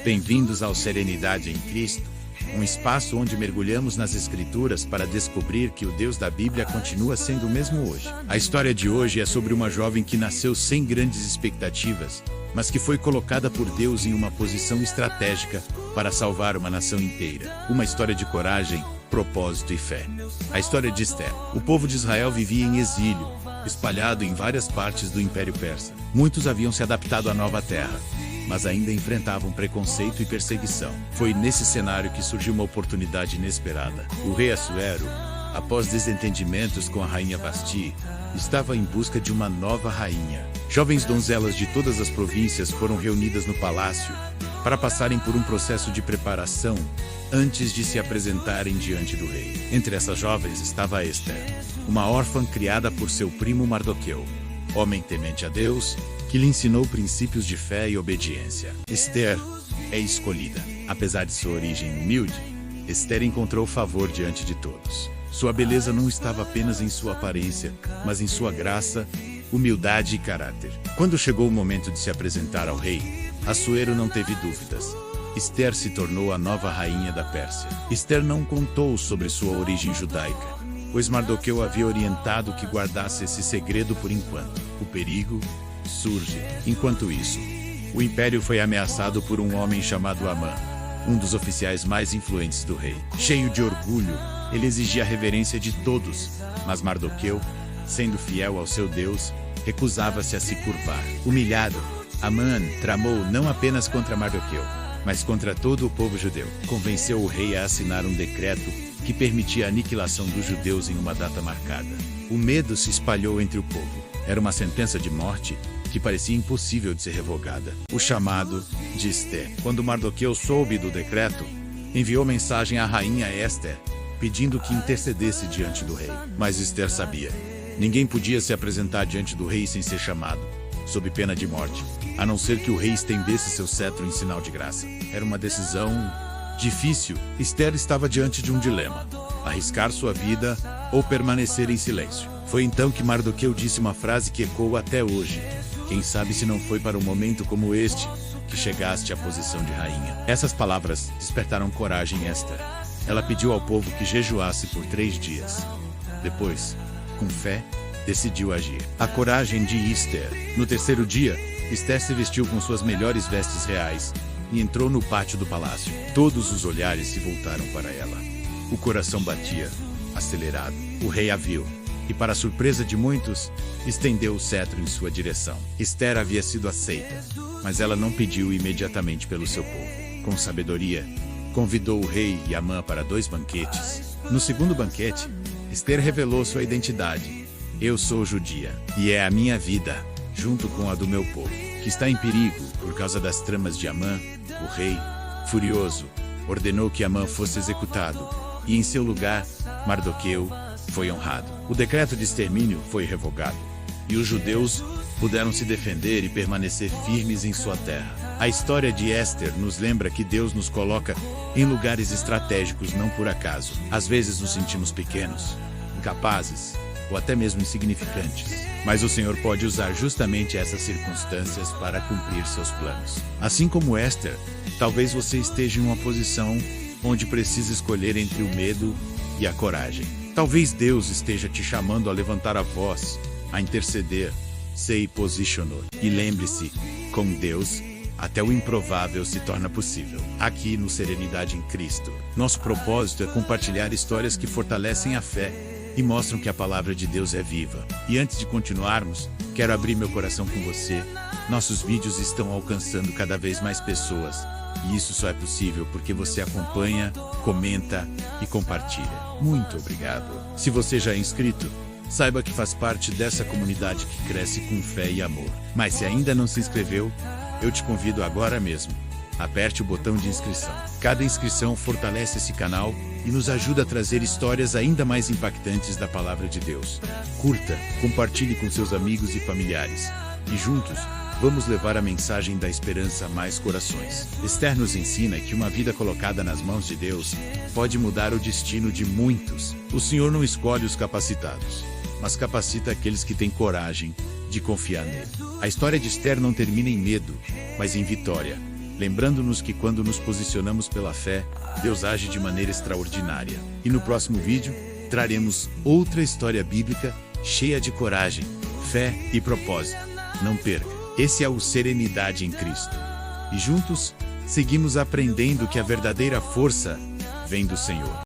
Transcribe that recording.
Bem-vindos ao Serenidade em Cristo, um espaço onde mergulhamos nas Escrituras para descobrir que o Deus da Bíblia continua sendo o mesmo hoje. A história de hoje é sobre uma jovem que nasceu sem grandes expectativas, mas que foi colocada por Deus em uma posição estratégica para salvar uma nação inteira. Uma história de coragem, propósito e fé. A história de Esther. O povo de Israel vivia em exílio, espalhado em várias partes do Império Persa. Muitos haviam se adaptado à nova terra, mas ainda enfrentavam preconceito e perseguição. Foi nesse cenário que surgiu uma oportunidade inesperada. O rei Assuero, após desentendimentos com a rainha Vasti, estava em busca de uma nova rainha. Jovens donzelas de todas as províncias foram reunidas no palácio para passarem por um processo de preparação antes de se apresentarem diante do rei. Entre essas jovens estava Esther, uma órfã criada por seu primo Mardoqueu, homem temente a Deus, que lhe ensinou princípios de fé e obediência. Esther é escolhida. Apesar de sua origem humilde, Esther encontrou favor diante de todos. Sua beleza não estava apenas em sua aparência, mas em sua graça, humildade e caráter. Quando chegou o momento de se apresentar ao rei, Assuero não teve dúvidas. Esther se tornou a nova rainha da Pérsia. Esther não contou sobre sua origem judaica, pois Mardoqueu havia orientado que guardasse esse segredo por enquanto. O perigo surge. Enquanto isso, o império foi ameaçado por um homem chamado Amã, um dos oficiais mais influentes do rei. Cheio de orgulho, ele exigia a reverência de todos, mas Mardoqueu, sendo fiel ao seu Deus, recusava-se a se curvar. Humilhado, Amã tramou não apenas contra Mardoqueu, mas contra todo o povo judeu. Convenceu o rei a assinar um decreto que permitia a aniquilação dos judeus em uma data marcada. O medo se espalhou entre o povo. Era uma sentença de morte que parecia impossível de ser revogada. O chamado de Esther. Quando Mardoqueu soube do decreto, enviou mensagem à rainha Esther, pedindo que intercedesse diante do rei. Mas Esther sabia. Ninguém podia se apresentar diante do rei sem ser chamado, sob pena de morte, a não ser que o rei estendesse seu cetro em sinal de graça. Era uma decisão difícil. Esther estava diante de um dilema: arriscar sua vida ou permanecer em silêncio. Foi então que Mardoqueu disse uma frase que ecoa até hoje: quem sabe se não foi para um momento como este que chegaste à posição de rainha. Essas palavras despertaram coragem em Esther. Ela pediu ao povo que jejuasse por 3 dias. Depois, com fé, decidiu agir. A coragem de Esther. No terceiro dia, Esther se vestiu com suas melhores vestes reais e entrou no pátio do palácio. Todos os olhares se voltaram para ela. O coração batia, acelerado. O rei a viu e, para a surpresa de muitos, estendeu o cetro em sua direção. Esther havia sido aceita, mas ela não pediu imediatamente pelo seu povo. Com sabedoria, convidou o rei e Amã para 2 banquetes. No segundo banquete, Esther revelou sua identidade: eu sou judia, e é a minha vida, junto com a do meu povo, que está em perigo por causa das tramas de Amã. O rei, furioso, ordenou que Amã fosse executado, e em seu lugar, Mardoqueu foi honrado. O decreto de extermínio foi revogado, e os judeus puderam se defender e permanecer firmes em sua terra. A história de Esther nos lembra que Deus nos coloca em lugares estratégicos não por acaso. Às vezes nos sentimos pequenos, incapazes ou até mesmo insignificantes, mas o Senhor pode usar justamente essas circunstâncias para cumprir seus planos. Assim como Esther, talvez você esteja em uma posição onde precisa escolher entre o medo e a coragem. Talvez Deus esteja te chamando a levantar a voz, a interceder, se posicionou. E lembre-se, com Deus, até o improvável se torna possível. Aqui no Serenidade em Cristo, nosso propósito é compartilhar histórias que fortalecem a fé e mostram que a palavra de Deus é viva. E antes de continuarmos, quero abrir meu coração com você. Nossos vídeos estão alcançando cada vez mais pessoas, e isso só é possível porque você acompanha, comenta e compartilha. Muito obrigado. Se você já é inscrito, saiba que faz parte dessa comunidade que cresce com fé e amor. Mas se ainda não se inscreveu, eu te convido agora mesmo. Aperte o botão de inscrição. Cada inscrição fortalece esse canal e nos ajuda a trazer histórias ainda mais impactantes da Palavra de Deus. Curta, compartilhe com seus amigos e familiares. E juntos, vamos levar a mensagem da esperança a mais corações. Esther nos ensina que uma vida colocada nas mãos de Deus pode mudar o destino de muitos. O Senhor não escolhe os capacitados, mas capacita aqueles que têm coragem de confiar nele. A história de Esther não termina em medo, mas em vitória. lembrando-nos que quando nos posicionamos pela fé, Deus age de maneira extraordinária. E no próximo vídeo, traremos outra história bíblica cheia de coragem, fé e propósito. Não perca! Esse é o Serenidade em Cristo. E juntos, seguimos aprendendo que a verdadeira força vem do Senhor.